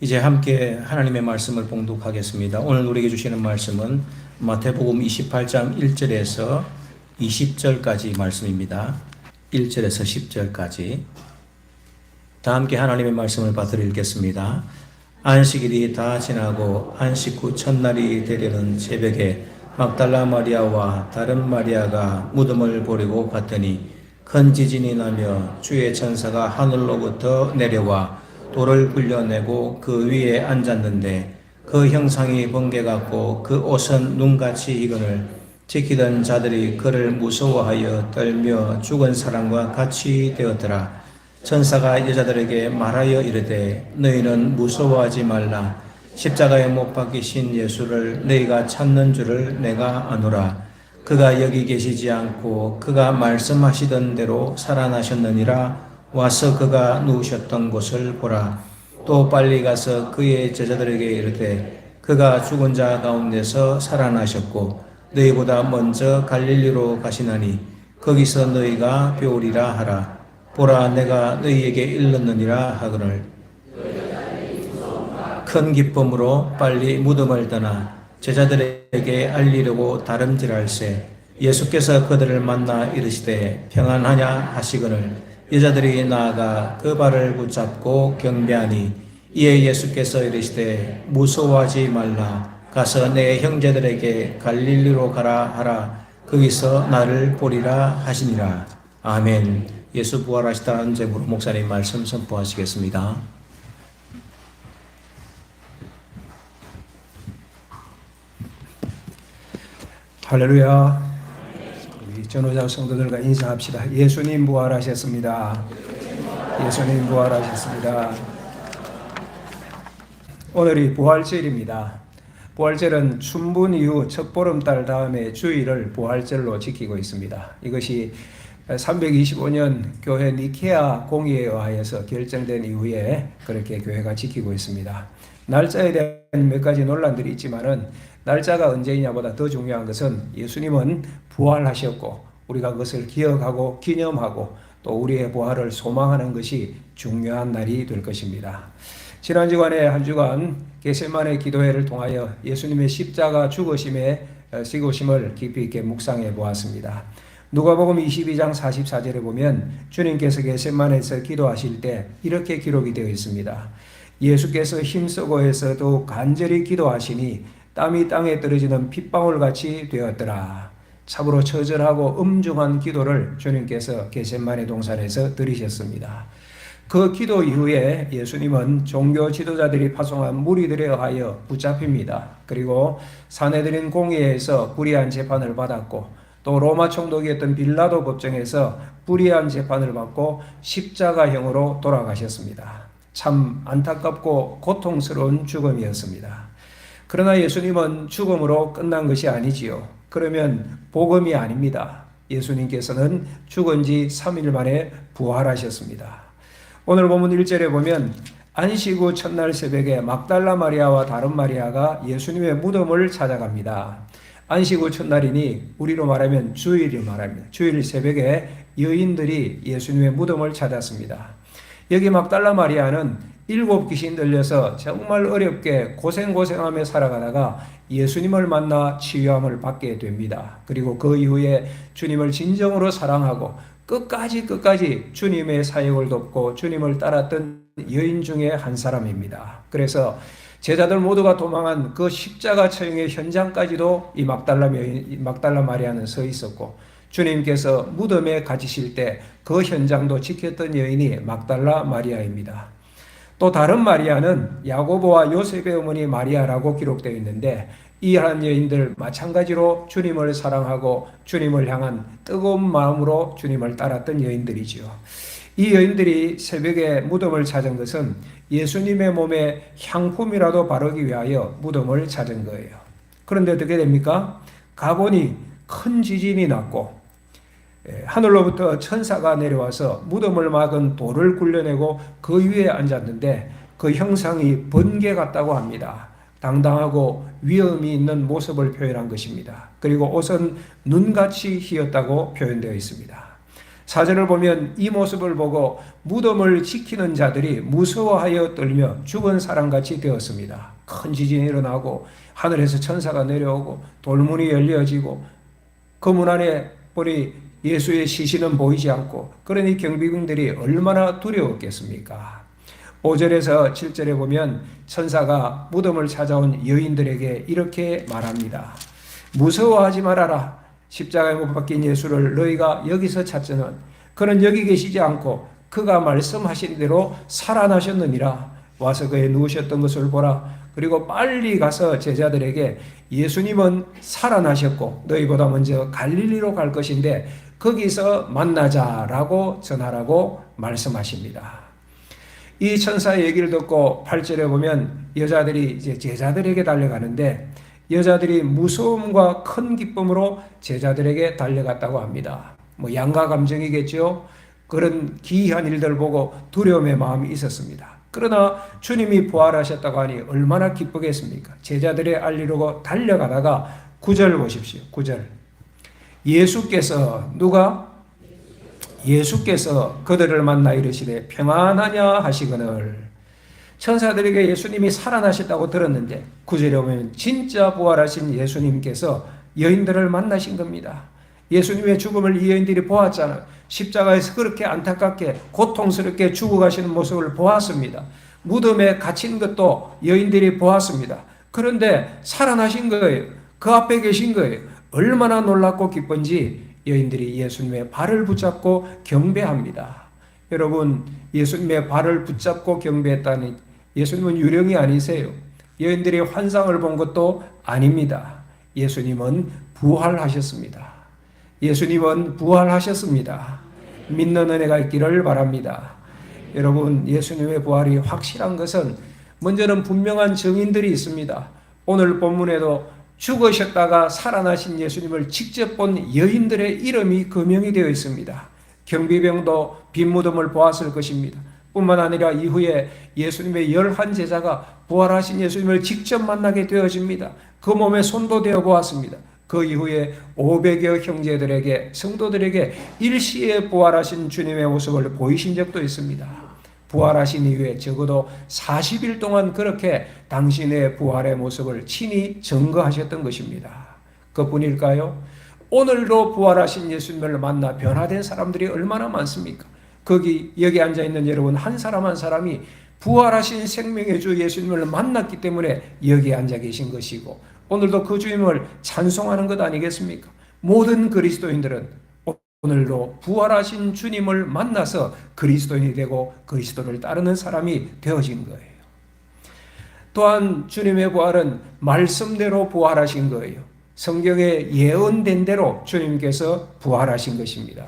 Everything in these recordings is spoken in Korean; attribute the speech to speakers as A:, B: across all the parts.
A: 이제 함께 하나님의 말씀을 봉독하겠습니다. 오늘 우리에게 주시는 말씀은 마태복음 28장 1절에서 20절까지 말씀입니다. 1절에서 10절까지. 다 함께 하나님의 말씀을 받들어 읽겠습니다. 안식일이 다 지나고 안식 후 첫날이 되려는 새벽에 막달라 마리아와 다른 마리아가 무덤을 보려고 갔더니 큰 지진이 나며 주의 천사가 하늘로부터 내려와 돌을 굴려내고 그 위에 앉았는데 그 형상이 번개 같고 그 옷은 눈같이 익은을 지키던 자들이 그를 무서워하여 떨며 죽은 사람과 같이 되었더라. 천사가 여자들에게 말하여 이르되 너희는 무서워하지 말라. 십자가에 못 박히신 예수를 너희가 찾는 줄을 내가 아노라. 그가 여기 계시지 않고 그가 말씀하시던 대로 살아나셨느니라. 와서 그가 누우셨던 곳을 보라. 또 빨리 가서 그의 제자들에게 이르되 그가 죽은 자 가운데서 살아나셨고 너희보다 먼저 갈릴리로 가시나니 거기서 너희가 배우리라 하라. 보라, 내가 너희에게 일렀느니라 하거늘. 큰 기쁨으로 빨리 무덤을 떠나 제자들에게 알리려고 다름질할세. 예수께서 그들을 만나 이르시되 평안하냐 하시거늘 여자들이 나아가 그 발을 붙잡고 경배하니 이에 예수께서 이르시되 무서워하지 말라. 가서 내 형제들에게 갈릴리로 가라 하라. 거기서 나를 보리라 하시니라. 아멘. 예수 부활하시다는 제목으로 목사님 말씀 선포하시겠습니다.
B: 할렐루야. 우리 전호자 성도들과 인사합시다. 예수님 부활하셨습니다. 예수님 부활하셨습니다. 오늘이 부활절입니다. 부활절은 춘분 이후 첫 보름달 다음에 주일을 부활절로 지키고 있습니다. 이것이 325년 교회 니케아 공의에 의하여서 결정된 이후에 그렇게 교회가 지키고 있습니다. 날짜에 대한 몇 가지 논란들이 있지만은 날짜가 언제이냐보다 더 중요한 것은 예수님은 부활하셨고 우리가 그것을 기억하고 기념하고 또 우리의 부활을 소망하는 것이 중요한 날이 될 것입니다. 지난 주간에 한 주간 겟세마네 기도회를 통하여 예수님의 십자가 죽으심의 지구심을 깊이 있게 묵상해 보았습니다. 누가복음 22장 44절에 보면 주님께서 겟세마네에서 기도하실 때 이렇게 기록이 되어 있습니다. 예수께서 힘쓰고 해서도 간절히 기도하시니 땀이 땅에 떨어지는 핏방울같이 되었더라. 참으로 처절하고 엄중한 기도를 주님께서 겟세마네 동산에서 드리셨습니다. 그 기도 이후에 예수님은 종교 지도자들이 파송한 무리들에 의하여 붙잡힙니다. 그리고 사내들인 공의회에서 불의한 재판을 받았고 또 로마 총독이었던 빌라도 법정에서 불의한 재판을 받고 십자가형으로 돌아가셨습니다. 참 안타깝고 고통스러운 죽음이었습니다. 그러나 예수님은 죽음으로 끝난 것이 아니지요. 그러면 복음이 아닙니다. 예수님께서는 죽은 지 3일 만에 부활하셨습니다. 오늘 본문 1절에 보면 안식 후 첫날 새벽에 막달라 마리아와 다른 마리아가 예수님의 무덤을 찾아갑니다. 안식 후 첫날이니 우리로 말하면 주일을 말합니다. 주일 새벽에 여인들이 예수님의 무덤을 찾았습니다. 여기 막달라 마리아는 7 귀신 들려서 정말 어렵게 고생하며 살아가다가 예수님을 만나 치유함을 받게 됩니다. 그리고 그 이후에 주님을 진정으로 사랑하고 끝까지 주님의 사역을 돕고 주님을 따랐던 여인 중에 한 사람입니다. 그래서 제자들 모두가 도망한 그 십자가 처형의 현장까지도 이 막달라 마리아는 서 있었고 주님께서 무덤에 갇히실 때 그 현장도 지켰던 여인이 막달라 마리아입니다. 또 다른 마리아는 야고보와 요셉의 어머니 마리아라고 기록되어 있는데 이 한 여인들 마찬가지로 주님을 사랑하고 주님을 향한 뜨거운 마음으로 주님을 따랐던 여인들이지요. 이 여인들이 새벽에 무덤을 찾은 것은 예수님의 몸에 향품이라도 바르기 위하여 무덤을 찾은 거예요. 그런데 어떻게 됩니까? 가보니 큰 지진이 났고 하늘로부터 천사가 내려와서 무덤을 막은 돌을 굴려내고 그 위에 앉았는데 그 형상이 번개 같다고 합니다. 당당하고 위엄이 있는 모습을 표현한 것입니다. 그리고 옷은 눈같이 희었다고 표현되어 있습니다. 4절을 보면 이 모습을 보고 무덤을 지키는 자들이 무서워하여 떨며 죽은 사람같이 되었습니다. 큰 지진이 일어나고 하늘에서 천사가 내려오고 돌문이 열려지고 그 문 안에 보니 예수의 시신은 보이지 않고, 그러니 경비병들이 얼마나 두려웠겠습니까? 5절에서 7절에 보면 천사가 무덤을 찾아온 여인들에게 이렇게 말합니다. 무서워하지 말아라. 십자가에 못 박힌 예수를 너희가 여기서 찾지는 그는 여기 계시지 않고 그가 말씀하신 대로 살아나셨느니라. 와서 그에 누우셨던 것을 보라. 그리고 빨리 가서 제자들에게 예수님은 살아나셨고 너희보다 먼저 갈릴리로 갈 것인데 거기서 만나자라고 전하라고 말씀하십니다. 이 천사의 얘기를 듣고 8절에 보면 여자들이 이제 제자들에게 달려가는데 여자들이 무서움과 큰 기쁨으로 제자들에게 달려갔다고 합니다. 뭐 양가 감정이겠죠. 그런 기이한 일들 보고 두려움의 마음이 있었습니다. 그러나 주님이 부활하셨다고 하니 얼마나 기쁘겠습니까? 제자들의 알리려고 달려가다가 9절 보십시오. 9절. 예수께서 그들을 만나 이르시되 평안하냐 하시거늘. 천사들에게 예수님이 살아나셨다고 들었는데 9절에 보면 진짜 부활하신 예수님께서 여인들을 만나신 겁니다. 예수님의 죽음을 이 여인들이 보았잖아요. 십자가에서 그렇게 안타깝게 고통스럽게 죽어가시는 모습을 보았습니다. 무덤에 갇힌 것도 여인들이 보았습니다. 그런데 살아나신 거예요. 그 앞에 계신 거예요. 얼마나 놀랍고 기쁜지 여인들이 예수님의 발을 붙잡고 경배합니다. 여러분, 예수님의 발을 붙잡고 경배했다니 예수님은 유령이 아니세요. 여인들이 환상을 본 것도 아닙니다. 예수님은 부활하셨습니다. 예수님은 부활하셨습니다. 믿는 은혜가 있기를 바랍니다. 여러분, 예수님의 부활이 확실한 것은 먼저는 분명한 증인들이 있습니다. 오늘 본문에도 죽으셨다가 살아나신 예수님을 직접 본 여인들의 이름이 거명이 되어 있습니다. 경비병도 빈 무덤을 보았을 것입니다. 뿐만 아니라 이후에 예수님의 11제자가 부활하신 예수님을 직접 만나게 되어집니다. 그 몸에 손도 대어 보았습니다. 그 이후에 500여 형제들에게, 성도들에게 일시에 부활하신 주님의 모습을 보이신 적도 있습니다. 부활하신 이후에 적어도 40일 동안 그렇게 당신의 부활의 모습을 친히 증거하셨던 것입니다. 그뿐일까요? 오늘도 부활하신 예수님을 만나 변화된 사람들이 얼마나 많습니까? 여기 앉아있는 여러분 한 사람 한 사람이 부활하신 생명의 주 예수님을 만났기 때문에 여기 앉아 계신 것이고, 오늘도 그 주님을 찬송하는 것 아니겠습니까? 모든 그리스도인들은 오늘도 부활하신 주님을 만나서 그리스도인이 되고 그리스도를 따르는 사람이 되어진 거예요. 또한 주님의 부활은 말씀대로 부활하신 거예요. 성경에 예언된 대로 주님께서 부활하신 것입니다.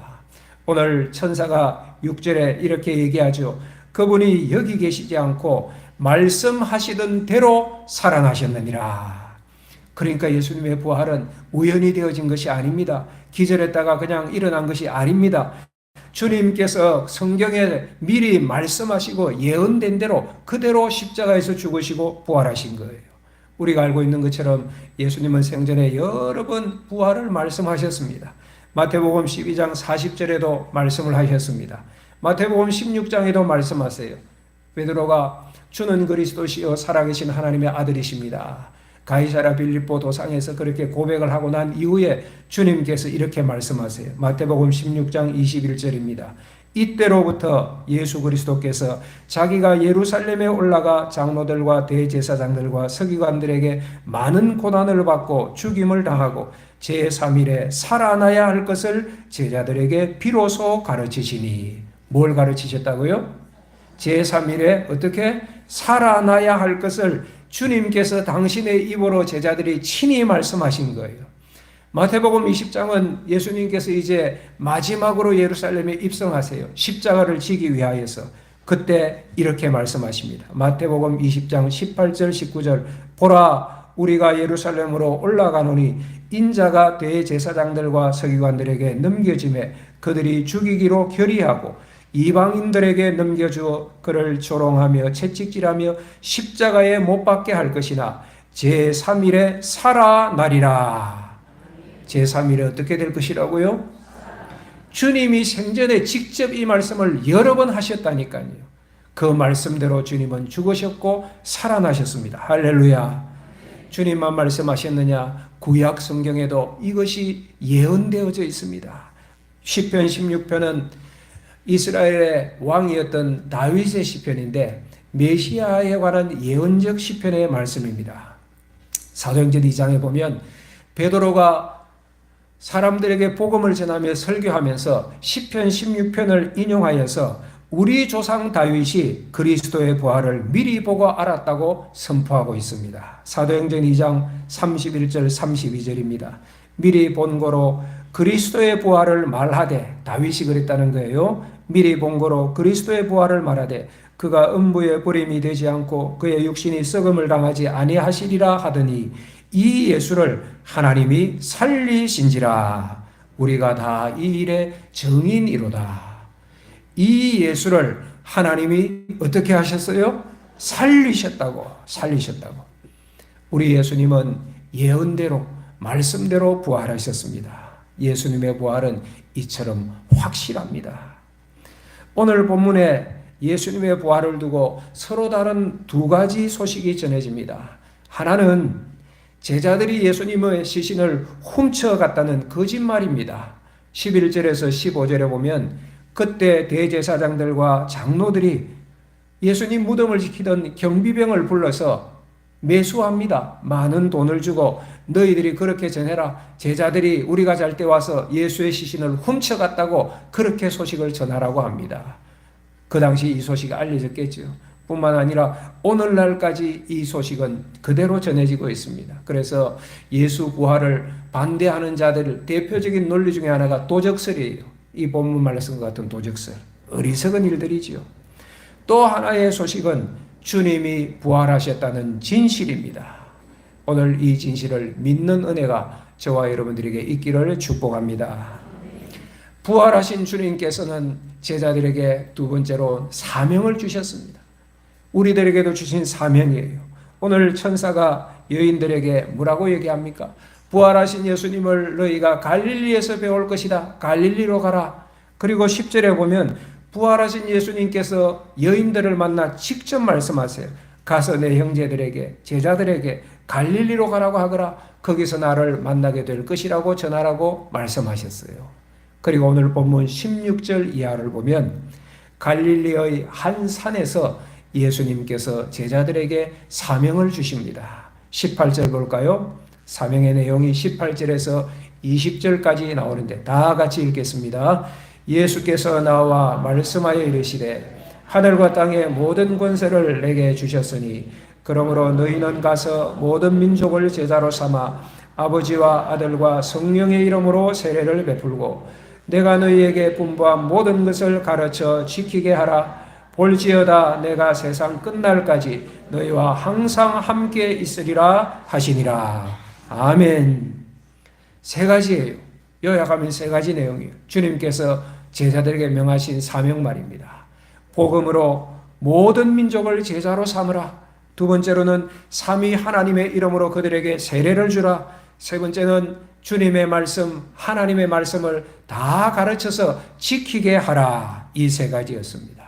B: 오늘 천사가 6절에 이렇게 얘기하죠. 그분이 여기 계시지 않고 말씀하시던 대로 살아나셨느니라. 그러니까 예수님의 부활은 우연히 되어진 것이 아닙니다. 기절했다가 그냥 일어난 것이 아닙니다. 주님께서 성경에 미리 말씀하시고 예언된 대로 그대로 십자가에서 죽으시고 부활하신 거예요. 우리가 알고 있는 것처럼 예수님은 생전에 여러 번 부활을 말씀하셨습니다. 마태복음 12장 40절에도 말씀을 하셨습니다. 마태복음 16장에도 말씀하세요. 베드로가 주는 그리스도시요 살아계신 하나님의 아들이십니다. 가이사랴 빌립보 도상에서 그렇게 고백을 하고 난 이후에 주님께서 이렇게 말씀하세요. 마태복음 16장 21절입니다. 이때로부터 예수 그리스도께서 자기가 예루살렘에 올라가 장로들과 대제사장들과 서기관들에게 많은 고난을 받고 죽임을 당하고 제3일에 살아나야 할 것을 제자들에게 비로소 가르치시니. 뭘 가르치셨다고요? 제3일에 어떻게 살아나야 할 것을 주님께서 당신의 입으로 제자들이 친히 말씀하신 거예요. 마태복음 20장은 예수님께서 이제 마지막으로 예루살렘에 입성하세요. 십자가를 지기 위하여서. 그때 이렇게 말씀하십니다. 마태복음 20장 18절 19절 보라 우리가 예루살렘으로 올라가노니 인자가 대제사장들과 서기관들에게 넘겨짐에 그들이 죽이기로 결의하고 이방인들에게 넘겨주어 그를 조롱하며 채찍질하며 십자가에 못 박게 할 것이나 제3일에 살아나리라. 제3일에 어떻게 될 것이라고요? 주님이 생전에 직접 이 말씀을 여러 번 하셨다니까요. 그 말씀대로 주님은 죽으셨고 살아나셨습니다. 할렐루야. 주님만 말씀하셨느냐? 구약 성경에도 이것이 예언되어져 있습니다. 시편 16편은 이스라엘의 왕이었던 다윗의 시편인데 메시아에 관한 예언적 시편의 말씀입니다. 사도행전 2장에 보면 베드로가 사람들에게 복음을 전하며 설교하면서 시편 16편을 인용하여서 우리 조상 다윗이 그리스도의 부활을 미리 보고 알았다고 선포하고 있습니다. 사도행전 2장 31절 32절입니다. 미리 본 거로 그리스도의 부활을 말하되, 다윗이 그랬다는 거예요. 미리 본 거로 그리스도의 부활을 말하되 그가 음부에 버림이 되지 않고 그의 육신이 썩음을 당하지 아니하시리라 하더니 이 예수를 하나님이 살리신지라. 우리가 다 이 일의 증인이로다. 이 예수를 하나님이 어떻게 하셨어요? 살리셨다고. 우리 예수님은 예언대로 말씀대로 부활하셨습니다. 예수님의 부활은 이처럼 확실합니다. 오늘 본문에 예수님의 부활을 두고 서로 다른 두 가지 소식이 전해집니다. 하나는 제자들이 예수님의 시신을 훔쳐갔다는 거짓말입니다. 11절에서 15절에 보면 그때 대제사장들과 장로들이 예수님 무덤을 지키던 경비병을 불러서 매수합니다. 많은 돈을 주고 너희들이 그렇게 전해라. 제자들이 우리가 잘 때 와서 예수의 시신을 훔쳐갔다고 그렇게 소식을 전하라고 합니다. 그 당시 이 소식이 알려졌겠죠. 뿐만 아니라 오늘날까지 이 소식은 그대로 전해지고 있습니다. 그래서 예수 부활을 반대하는 자들 대표적인 논리 중에 하나가 도적설이에요. 이 본문 말씀과 같은 도적설. 어리석은 일들이지요. 또 하나의 소식은 주님이 부활하셨다는 진실입니다. 오늘 이 진실을 믿는 은혜가 저와 여러분들에게 있기를 축복합니다. 부활하신 주님께서는 제자들에게 두 번째로 사명을 주셨습니다. 우리들에게도 주신 사명이에요. 오늘 천사가 여인들에게 뭐라고 얘기합니까? 부활하신 예수님을 너희가 갈릴리에서 배울 것이다. 갈릴리로 가라. 그리고 10절에 보면 부활하신 예수님께서 여인들을 만나 직접 말씀하세요. 가서 내 형제들에게 제자들에게 갈릴리로 가라고 하거라. 거기서 나를 만나게 될 것이라고 전하라고 말씀하셨어요. 그리고 오늘 본문 16절 이하를 보면 갈릴리의 한 산에서 예수님께서 제자들에게 사명을 주십니다. 18절 볼까요? 사명의 내용이 18절에서 20절까지 나오는데 다 같이 읽겠습니다. 예수께서 나와 말씀하여 이르시되 하늘과 땅의 모든 권세를 내게 주셨으니 그러므로 너희는 가서 모든 민족을 제자로 삼아 아버지와 아들과 성령의 이름으로 세례를 베풀고 내가 너희에게 분부한 모든 것을 가르쳐 지키게 하라. 볼지어다 내가 세상 끝날까지 너희와 항상 함께 있으리라 하시니라. 아멘. 세 가지예요. 요약하면 세 가지 내용이에요. 주님께서 제자들에게 명하신 사명 말입니다. 복음으로 모든 민족을 제자로 삼으라. 두 번째로는 삼위 하나님의 이름으로 그들에게 세례를 주라. 세 번째는 주님의 말씀, 하나님의 말씀을 다 가르쳐서 지키게 하라. 이 세 가지였습니다.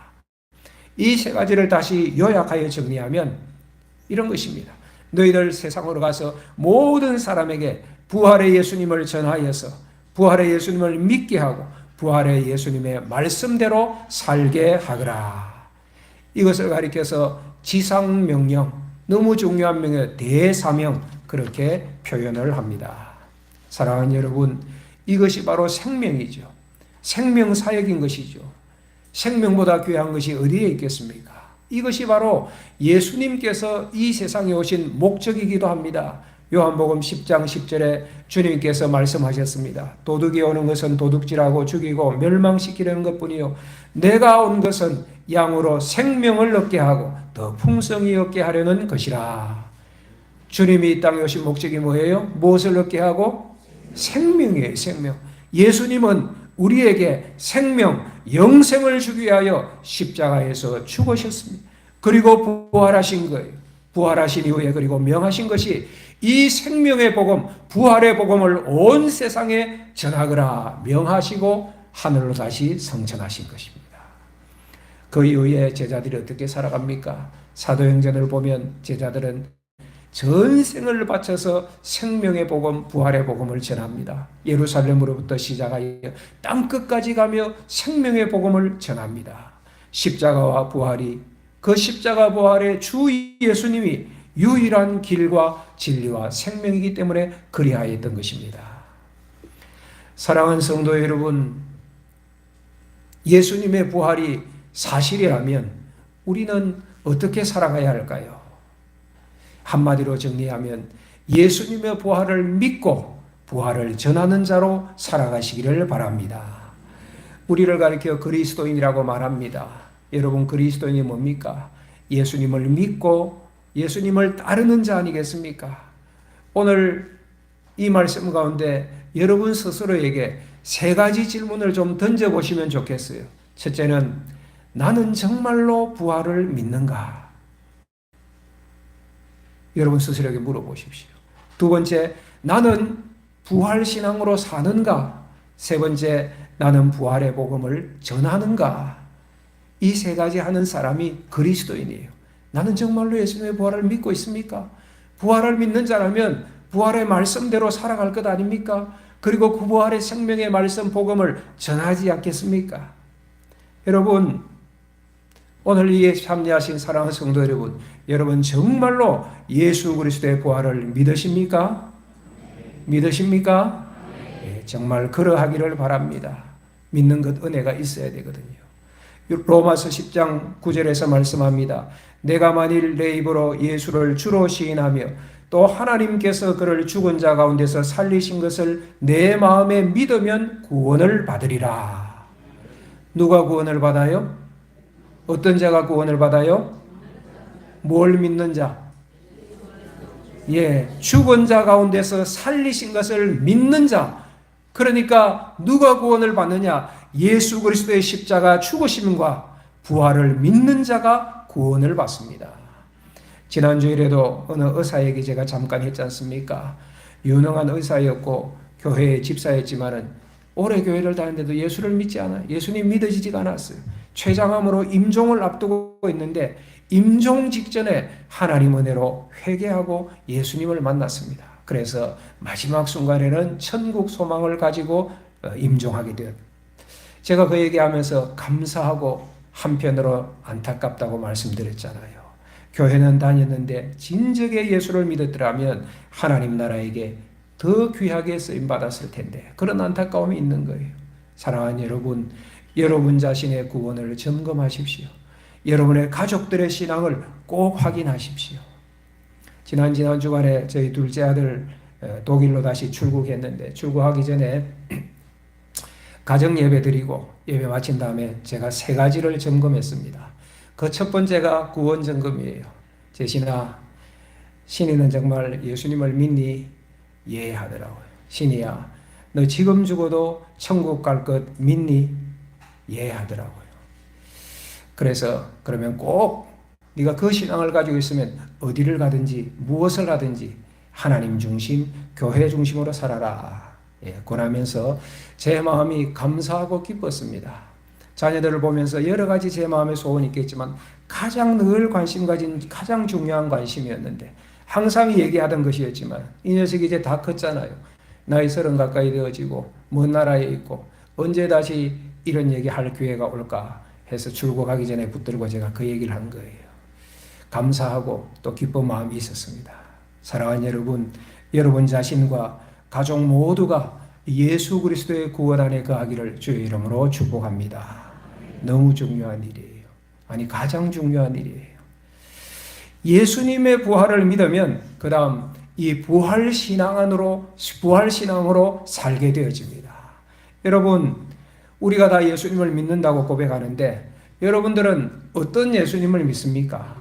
B: 이 세 가지를 다시 요약하여 정리하면 이런 것입니다. 너희들 세상으로 가서 모든 사람에게 부활의 예수님을 전하여서 부활의 예수님을 믿게 하고 부활의 예수님의 말씀대로 살게 하거라. 이것을 가리켜서 지상명령, 너무 중요한 명령, 대사명 그렇게 표현을 합니다. 사랑하는 여러분, 이것이 바로 생명이죠. 생명사역인 것이죠. 생명보다 귀한 것이 어디에 있겠습니까? 이것이 바로 예수님께서 이 세상에 오신 목적이기도 합니다. 요한복음 10장 10절에 주님께서 말씀하셨습니다. 도둑이 오는 것은 도둑질하고 죽이고 멸망시키려는 것뿐이요 내가 온 것은 양으로 생명을 얻게 하고 더 풍성히 얻게 하려는 것이라. 주님이 이 땅에 오신 목적이 뭐예요? 무엇을 얻게 하고? 생명이에요. 생명. 예수님은 우리에게 생명, 영생을 주기 위하여 십자가에서 죽으셨습니다. 그리고 부활하신 거예요. 부활하신 이후에 그리고 명하신 것이 이 생명의 복음, 부활의 복음을 온 세상에 전하거라 명하시고 하늘로 다시 성천하신 것입니다. 그 이후에 제자들이 어떻게 살아갑니까? 사도행전을 보면 제자들은 전생을 바쳐서 생명의 복음, 부활의 복음을 전합니다. 예루살렘으로부터 시작하여 땅끝까지 가며 생명의 복음을 전합니다. 십자가와 부활이, 그 십자가 부활의 주 예수님이 유일한 길과 진리와 생명이기 때문에 그리하였던 것입니다. 사랑하는 성도 여러분, 예수님의 부활이 사실이라면 우리는 어떻게 살아가야 할까요? 한마디로 정리하면 예수님의 부활을 믿고 부활을 전하는 자로 살아가시기를 바랍니다. 우리를 가리켜 그리스도인이라고 말합니다. 여러분, 그리스도인이 뭡니까? 예수님을 믿고 예수님을 따르는 자 아니겠습니까? 오늘 이 말씀 가운데 여러분 스스로에게 세 가지 질문을 좀 던져보시면 좋겠어요. 첫째는, 나는 정말로 부활을 믿는가? 여러분 스스로에게 물어보십시오. 두 번째, 나는 부활신앙으로 사는가? 세 번째, 나는 부활의 복음을 전하는가? 이 세 가지 하는 사람이 그리스도인이에요. 나는 정말로 예수님의 부활을 믿고 있습니까? 부활을 믿는 자라면 부활의 말씀대로 살아갈 것 아닙니까? 그리고 그 부활의 생명의 말씀 복음을 전하지 않겠습니까? 여러분, 오늘 이 참여하신 사랑하는 성도 여러분, 여러분 정말로 예수 그리스도의 부활을 믿으십니까? 믿으십니까? 네, 정말 그러하기를 바랍니다. 믿는 것 은혜가 있어야 되거든요. 로마서 10장 9절에서 말씀합니다. 내가 만일 내 입으로 예수를 주로 시인하며 또 하나님께서 그를 죽은 자 가운데서 살리신 것을 내 마음에 믿으면 구원을 받으리라. 누가 구원을 받아요? 어떤 자가 구원을 받아요? 뭘 믿는 자? 예, 죽은 자 가운데서 살리신 것을 믿는 자. 그러니까 누가 구원을 받느냐? 예수 그리스도의 십자가 죽으심과 부활을 믿는 자가 구원을 받습니다. 지난 주일에도 어느 의사에게 제가 잠깐 했지 않습니까? 유능한 의사였고 교회의 집사였지만은 오래 교회를 다녔는데도 예수를 믿지 않아요. 예수님 믿어지지가 않았어요. 췌장암으로 임종을 앞두고 있는데 임종 직전에 하나님 은혜로 회개하고 예수님을 만났습니다. 그래서 마지막 순간에는 천국 소망을 가지고 임종하게 되었습니다. 제가 그 얘기하면서 감사하고 한편으로 안타깝다고 말씀드렸잖아요. 교회는 다녔는데 진정에 예수를 믿었더라면 하나님 나라에게 더 귀하게 쓰임받았을 텐데 그런 안타까움이 있는 거예요. 사랑하는 여러분, 여러분 자신의 구원을 점검하십시오. 여러분의 가족들의 신앙을 꼭 확인하십시오. 지난 주간에 저희 둘째 아들 독일로 다시 출국했는데 출국하기 전에 가정 예배 드리고 예배 마친 다음에 제가 세 가지를 점검했습니다. 그 첫 번째가 구원 점검이에요. 제신아, 신이는 정말 예수님을 믿니? 예 하더라고요. 신이야, 너 지금 죽어도 천국 갈 것 믿니? 예 하더라고요. 그래서 그러면 꼭 네가 그 신앙을 가지고 있으면 어디를 가든지 무엇을 하든지 하나님 중심, 교회 중심으로 살아라. 예, 권하면서 제 마음이 감사하고 기뻤습니다. 자녀들을 보면서 여러 가지 제 마음의 소원이 있겠지만 가장 늘 관심 가진 가장 중요한 관심이었는데 항상 얘기하던 것이었지만 이 녀석이 이제 다 컸잖아요. 나이 30 가까이 되어지고 먼 나라에 있고 언제 다시 이런 얘기할 기회가 올까 해서 출국하기 전에 붙들고 제가 그 얘기를 한 거예요. 감사하고 또 기쁜 마음이 있었습니다. 사랑하는 여러분, 여러분 자신과 가족 모두가 예수 그리스도의 구원 안에 거하기를 주의 이름으로 축복합니다. 너무 중요한 일이에요. 아니, 가장 중요한 일이에요. 예수님의 부활을 믿으면 그 다음 이 부활신앙으로 살게 되어집니다. 여러분, 우리가 다 예수님을 믿는다고 고백하는데 여러분들은 어떤 예수님을 믿습니까?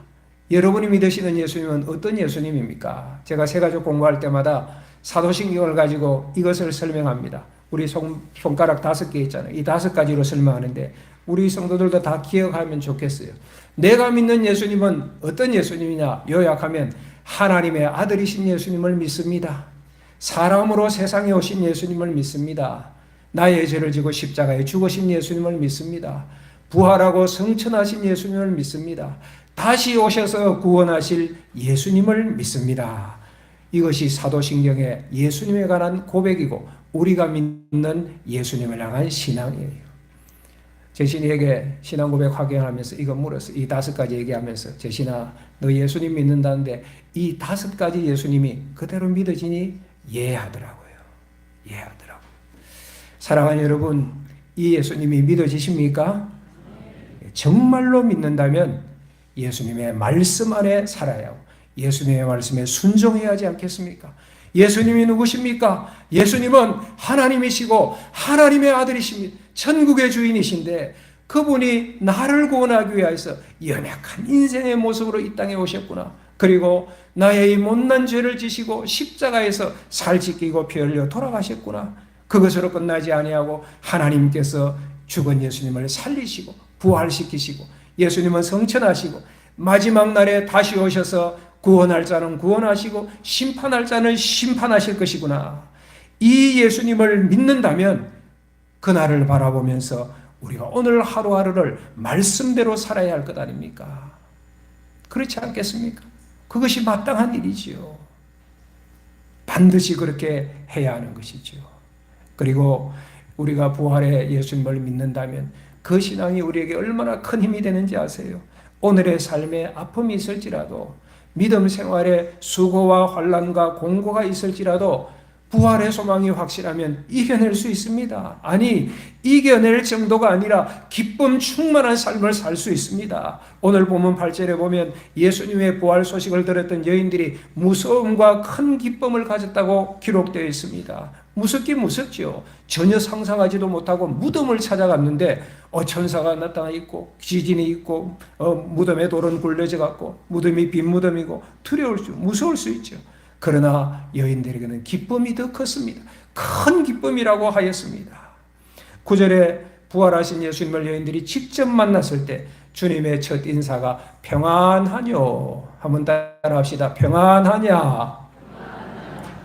B: 여러분이 믿으시는 예수님은 어떤 예수님입니까? 제가 세가족 공부할 때마다 사도신경을 가지고 이것을 설명합니다. 우리 손가락 5개 있잖아요. 이 5가지로 설명하는데 우리 성도들도 다 기억하면 좋겠어요. 내가 믿는 예수님은 어떤 예수님이냐? 요약하면 하나님의 아들이신 예수님을 믿습니다. 사람으로 세상에 오신 예수님을 믿습니다. 나의 죄를 지고 십자가에 죽으신 예수님을 믿습니다. 부활하고 성천하신 예수님을 믿습니다. 다시 오셔서 구원하실 예수님을 믿습니다. 이것이 사도신경의 예수님에 관한 고백이고 우리가 믿는 예수님을 향한 신앙이에요. 제 신에게 신앙 고백 확인하면서 이거 물었어요. 이 5가지 얘기하면서 제 신아 너 예수님 믿는다는데 이 5가지 예수님이 그대로 믿어지니? 예 하더라고요. 예 하더라고요. 사랑하는 여러분, 이 예수님이 믿어지십니까? 정말로 믿는다면 예수님의 말씀 안에 살아야 하고 예수님의 말씀에 순종해야 하지 않겠습니까? 예수님이 누구십니까? 예수님은 하나님이시고 하나님의 아들이십니다. 천국의 주인이신데 그분이 나를 구원하기 위해서 연약한 인생의 모습으로 이 땅에 오셨구나. 그리고 나의 이 못난 죄를 지시고 십자가에서 살 찢기고 피 흘려 돌아가셨구나. 그것으로 끝나지 아니하고 하나님께서 죽은 예수님을 살리시고 부활시키시고 예수님은 성천하시고 마지막 날에 다시 오셔서 구원할 자는 구원하시고 심판할 자는 심판하실 것이구나. 이 예수님을 믿는다면 그날을 바라보면서 우리가 오늘 하루하루를 말씀대로 살아야 할 것 아닙니까? 그렇지 않겠습니까? 그것이 마땅한 일이지요. 반드시 그렇게 해야 하는 것이죠. 그리고 우리가 부활의 예수님을 믿는다면 그 신앙이 우리에게 얼마나 큰 힘이 되는지 아세요? 오늘의 삶에 아픔이 있을지라도 믿음 생활에 수고와 환난과 공고가 있을지라도 부활의 소망이 확실하면 이겨낼 수 있습니다. 아니, 이겨낼 정도가 아니라 기쁨 충만한 삶을 살 수 있습니다. 오늘 본문 8절에 보면 예수님의 부활 소식을 들었던 여인들이 무서움과 큰 기쁨을 가졌다고 기록되어 있습니다. 무섭긴 무섭죠. 전혀 상상하지도 못하고 무덤을 찾아갔는데 천사가 나타나 있고 지진이 있고 무덤에 돌은 굴려져 갔고 무덤이 빈 무덤이고 무서울 수 있죠. 그러나 여인들에게는 기쁨이 더 컸습니다. 큰 기쁨이라고 하였습니다. 9절에 부활하신 예수님을 여인들이 직접 만났을 때 주님의 첫 인사가 평안하뇨. 한번 따라합시다. 평안하냐.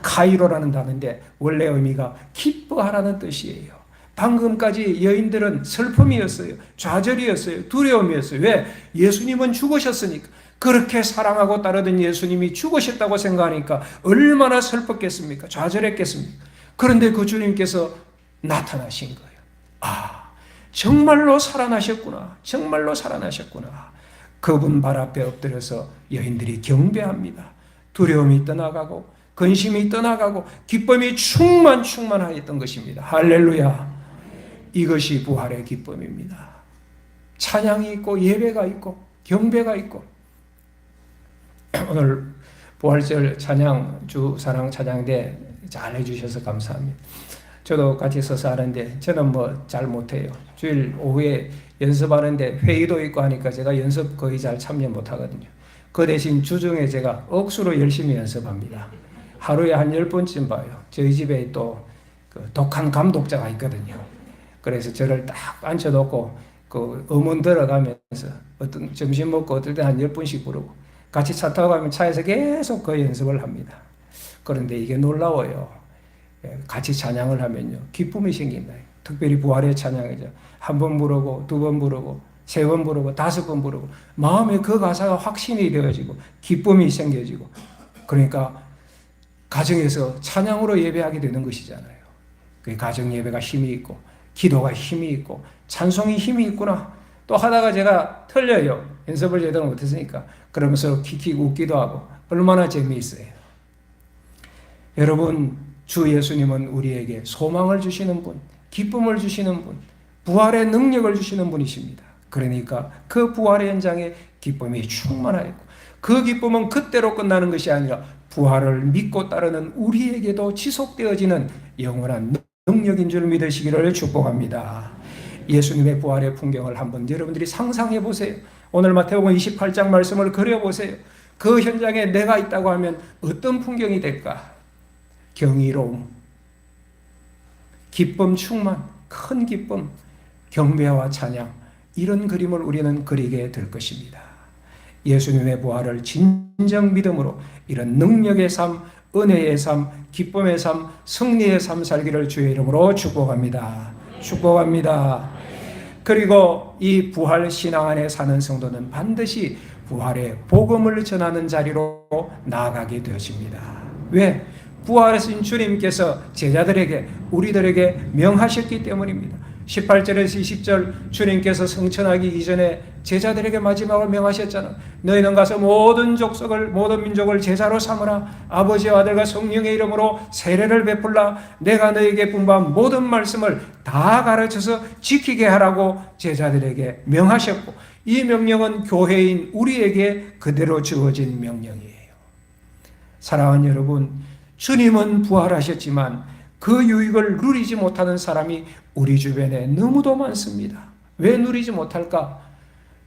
B: 카이로라는 단어인데 원래 의미가 기뻐하라는 뜻이에요. 방금까지 여인들은 슬픔이었어요. 좌절이었어요. 두려움이었어요. 왜? 예수님은 죽으셨으니까. 그렇게 사랑하고 따르던 예수님이 죽으셨다고 생각하니까 얼마나 슬펐겠습니까? 좌절했겠습니까? 그런데 그 주님께서 나타나신 거예요. 아, 정말로 살아나셨구나. 정말로 살아나셨구나. 그분 발 앞에 엎드려서 여인들이 경배합니다. 두려움이 떠나가고 근심이 떠나가고 기쁨이 충만하였던 것입니다. 할렐루야. 이것이 부활의 기쁨입니다. 찬양이 있고 예배가 있고 경배가 있고 오늘 부활절 찬양 주사랑 찬양대 잘 해주셔서 감사합니다. 저도 같이 서서 하는데 저는 뭐 잘 못해요. 주일 오후에 연습하는데 회의도 있고 하니까 제가 연습 거의 잘 참여 못하거든요. 그 대신 주중에 제가 억수로 열심히 연습합니다. 하루에 한 10번쯤 봐요. 저희 집에 또 그 독한 감독자가 있거든요. 그래서 저를 딱 앉혀놓고 그 음원 들어가면서 어떤 점심 먹고 어떨 때 한 10번씩 부르고 같이 차 타고 가면 차에서 계속 그 연습을 합니다. 그런데 이게 놀라워요. 같이 찬양을 하면요. 기쁨이 생긴다. 특별히 부활의 찬양이죠. 한 번 부르고 두 번 부르고 3번 부르고 5번 부르고 마음에 그 가사가 확신이 되어지고 기쁨이 생겨지고 그러니까 가정에서 찬양으로 예배하게 되는 것이잖아요. 그 가정 예배가 힘이 있고 기도가 힘이 있고 찬송이 힘이 있구나. 또 하다가 제가 틀려요. 연습을 제대로 못했으니까. 그러면서 킥킥 웃기도 하고 얼마나 재미있어요. 여러분, 주 예수님은 우리에게 소망을 주시는 분, 기쁨을 주시는 분, 부활의 능력을 주시는 분이십니다. 그러니까 그 부활의 현장에 기쁨이 충만하였고 그 기쁨은 그때로 끝나는 것이 아니라 부활을 믿고 따르는 우리에게도 지속되어지는 영원한 능력인 줄 믿으시기를 축복합니다. 예수님의 부활의 풍경을 한번 여러분들이 상상해 보세요. 오늘 마태복음 28장 말씀을 그려보세요. 그 현장에 내가 있다고 하면 어떤 풍경이 될까? 경이로움, 기쁨 충만, 큰 기쁨, 경배와 찬양, 이런 그림을 우리는 그리게 될 것입니다. 예수님의 부활을 진정 믿음으로 이런 능력의 삶, 은혜의 삶, 기쁨의 삶, 승리의 삶 살기를 주의 이름으로 축복합니다. 축복합니다. 그리고 이 부활 신앙 안에 사는 성도는 반드시 부활의 복음을 전하는 자리로 나아가게 되어집니다. 왜? 부활하신 주님께서 제자들에게, 우리들에게 명하셨기 때문입니다. 18절에서 20절 주님께서 성천하기 이전에 제자들에게 마지막으로 명하셨잖아. 너희는 가서 모든 족속을, 모든 민족을 제자로 삼으라. 아버지와 아들과 성령의 이름으로 세례를 베풀라. 내가 너희에게 분부한 모든 말씀을 다 가르쳐서 지키게 하라고 제자들에게 명하셨고, 이 명령은 교회인 우리에게 그대로 주어진 명령이에요. 사랑하는 여러분, 주님은 부활하셨지만 그 유익을 누리지 못하는 사람이 우리 주변에 너무도 많습니다. 왜 누리지 못할까?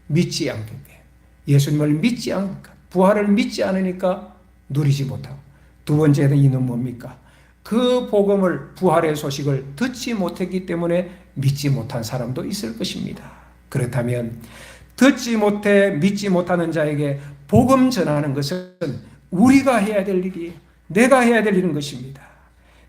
B: 믿지 않기 때문에. 예수님을 믿지 않으니까, 부활을 믿지 않으니까 누리지 못하고, 두 번째는 이는 뭡니까? 그 복음을, 부활의 소식을 듣지 못했기 때문에 믿지 못한 사람도 있을 것입니다. 그렇다면 듣지 못해 믿지 못하는 자에게 복음 전하는 것은 우리가 해야 될 일이에요. 내가 해야 될 일인 것입니다.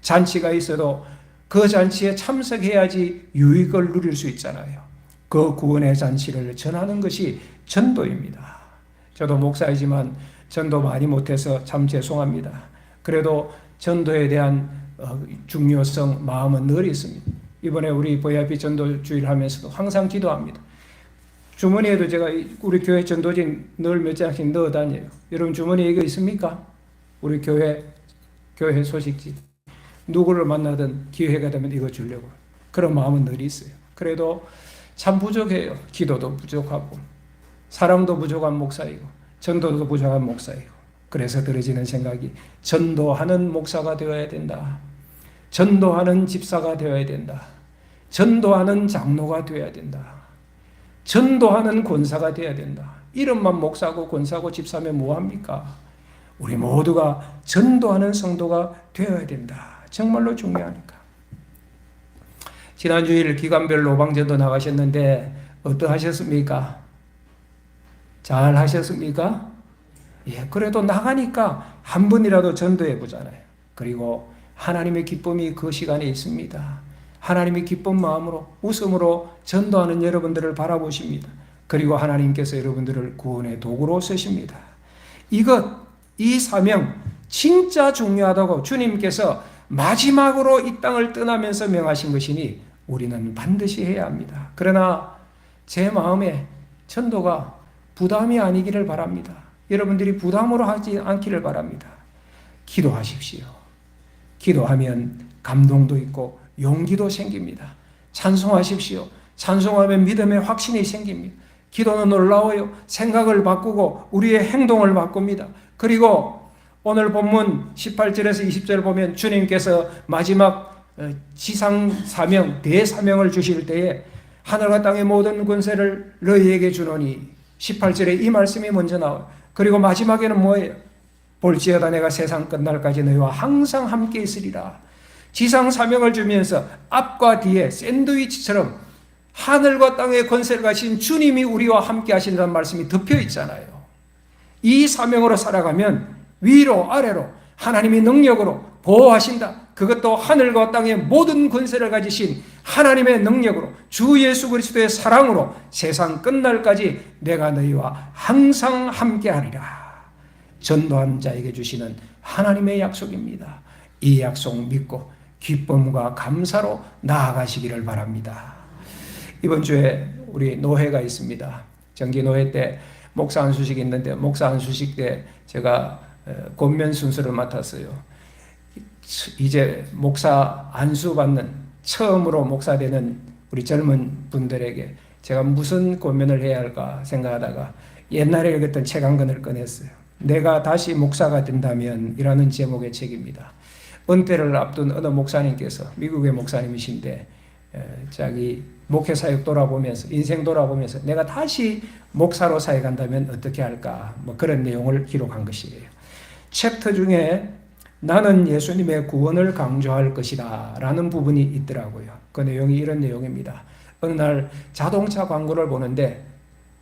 B: 잔치가 있어도 그 잔치에 참석해야지 유익을 누릴 수 있잖아요. 그 구원의 잔치를 전하는 것이 전도입니다. 저도 목사이지만 전도 많이 못해서 참 죄송합니다. 그래도 전도에 대한 중요성, 마음은 늘 있습니다. 이번에 우리 VIP 전도주일 하면서도 항상 기도합니다. 주머니에도 제가 우리 교회 전도진 늘 몇 장씩 넣어 다녀요. 여러분 주머니에 이거 있습니까? 우리 교회 소식지. 누구를 만나든 기회가 되면 이거 주려고. 그런 마음은 늘 있어요. 그래도 참 부족해요. 기도도 부족하고, 사랑도 부족한 목사이고, 전도도 부족한 목사이고. 그래서 들어지는 생각이, 전도하는 목사가 되어야 된다. 전도하는 집사가 되어야 된다. 전도하는 장로가 되어야 된다. 전도하는 권사가 되어야 된다. 이름만 목사고 권사고 집사면 뭐합니까? 우리 모두가 전도하는 성도가 되어야 된다. 정말로 중요하니까. 지난 주일 기간별로 오방전도 나가셨는데 어떠하셨습니까? 잘 하셨습니까? 예, 그래도 나가니까 한 번이라도 전도해 보잖아요. 그리고 하나님의 기쁨이 그 시간에 있습니다. 하나님의 기쁜 마음으로, 웃음으로 전도하는 여러분들을 바라보십니다. 그리고 하나님께서 여러분들을 구원의 도구로 쓰십니다. 이 사명 진짜 중요하다고 주님께서 마지막으로 이 땅을 떠나면서 명하신 것이니 우리는 반드시 해야 합니다. 그러나 제 마음에 전도가 부담이 아니기를 바랍니다. 여러분들이 부담으로 하지 않기를 바랍니다. 기도하십시오. 기도하면 감동도 있고 용기도 생깁니다. 찬송하십시오. 찬송하면 믿음의 확신이 생깁니다. 기도는 놀라워요. 생각을 바꾸고 우리의 행동을 바꿉니다. 그리고 오늘 본문 18절에서 20절 보면 주님께서 마지막 지상 사명, 대사명을 주실 때에 하늘과 땅의 모든 권세를 너희에게 주노니 18절에 이 말씀이 먼저 나와요. 그리고 마지막에는 뭐예요? 볼지어다 내가 세상 끝날까지 너희와 항상 함께 있으리라. 지상 사명을 주면서 앞과 뒤에 샌드위치처럼 하늘과 땅의 권세를 가신 주님이 우리와 함께 하신다는 말씀이 덮여 있잖아요. 이 사명으로 살아가면 위로 아래로 하나님의 능력으로 보호하신다. 그것도 하늘과 땅의 모든 권세를 가지신 하나님의 능력으로, 주 예수 그리스도의 사랑으로 세상 끝날까지 내가 너희와 항상 함께하리라. 전도한 자에게 주시는 하나님의 약속입니다. 이 약속 믿고 기쁨과 감사로 나아가시기를 바랍니다. 이번 주에 우리 노회가 있습니다. 정기 노회 때 목사 안수식이 있는데, 목사 안수식 때 제가 권면 순서를 맡았어요. 이제 목사 안수 받는, 처음으로 목사 되는 우리 젊은 분들에게 제가 무슨 권면을 해야 할까 생각하다가 옛날에 읽었던 책 한 권을 꺼냈어요. 내가 다시 목사가 된다면 이라는 제목의 책입니다. 은퇴를 앞둔 어느 목사님께서, 미국의 목사님이신데 자기 목회 사역 돌아보면서, 인생 돌아보면서 내가 다시 목사로 사역한다면 어떻게 할까, 뭐 그런 내용을 기록한 것이에요. 챕터 중에 나는 예수님의 구원을 강조할 것이다 라는 부분이 있더라고요. 그 내용이 이런 내용입니다. 어느 날 자동차 광고를 보는데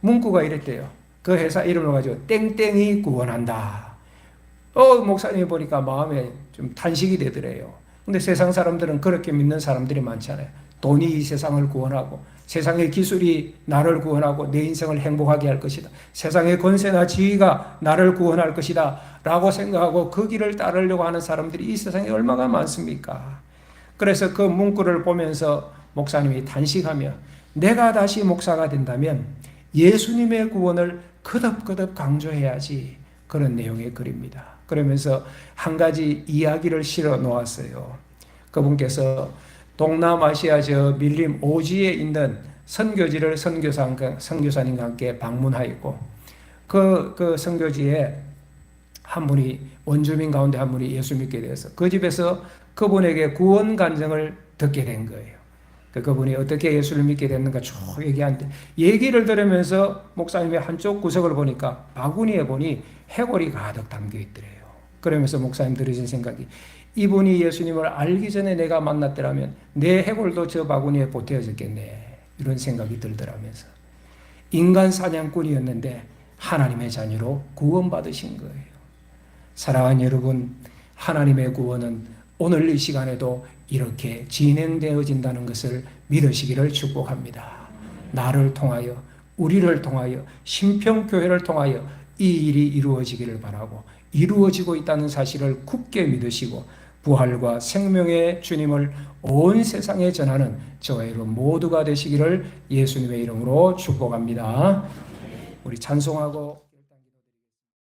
B: 문구가 이랬대요. 그 회사 이름을 가지고 땡땡이 구원한다. 목사님 보니까 마음에 좀 탄식이 되더래요. 근데 세상 사람들은 그렇게 믿는 사람들이 많잖아요. 돈이 이 세상을 구원하고 세상의 기술이 나를 구원하고 내 인생을 행복하게 할 것이다. 세상의 권세나 지위가 나를 구원할 것이다 라고 생각하고 그 길을 따르려고 하는 사람들이 이 세상에 얼마나 많습니까? 그래서 그 문구를 보면서 목사님이 단식하며 내가 다시 목사가 된다면 예수님의 구원을 거듭거듭 강조해야지, 그런 내용의 글입니다. 그러면서 한 가지 이야기를 실어 놓았어요. 그분께서 동남아시아 저 밀림 오지에 있는 선교지를 선교사님과 함께 방문하였고 그 선교지에 한 분이, 원주민 가운데 한 분이 예수 믿게 되어서 그 집에서 그분에게 구원 간증을 듣게 된 거예요. 그분이 어떻게 예수를 믿게 됐는가 쭉 얘기하는데, 얘기를 들으면서 목사님의 한쪽 구석을 보니까 바구니에 보니 해골이 가득 담겨 있더래요. 그러면서 목사님 들으신 생각이, 이분이 예수님을 알기 전에 내가 만났더라면 내 해골도 저 바구니에 보태어졌겠네, 이런 생각이 들더라면서, 인간 사냥꾼이었는데 하나님의 자녀로 구원받으신 거예요. 사랑하는 여러분, 하나님의 구원은 오늘 이 시간에도 이렇게 진행되어진다는 것을 믿으시기를 축복합니다. 나를 통하여, 우리를 통하여, 신평교회를 통하여 이 일이 이루어지기를 바라고, 이루어지고 있다는 사실을 굳게 믿으시고 부활과 생명의 주님을 온 세상에 전하는 저와 여러분 모두가 되시기를 예수님의 이름으로 축복합니다. 우리 찬송하고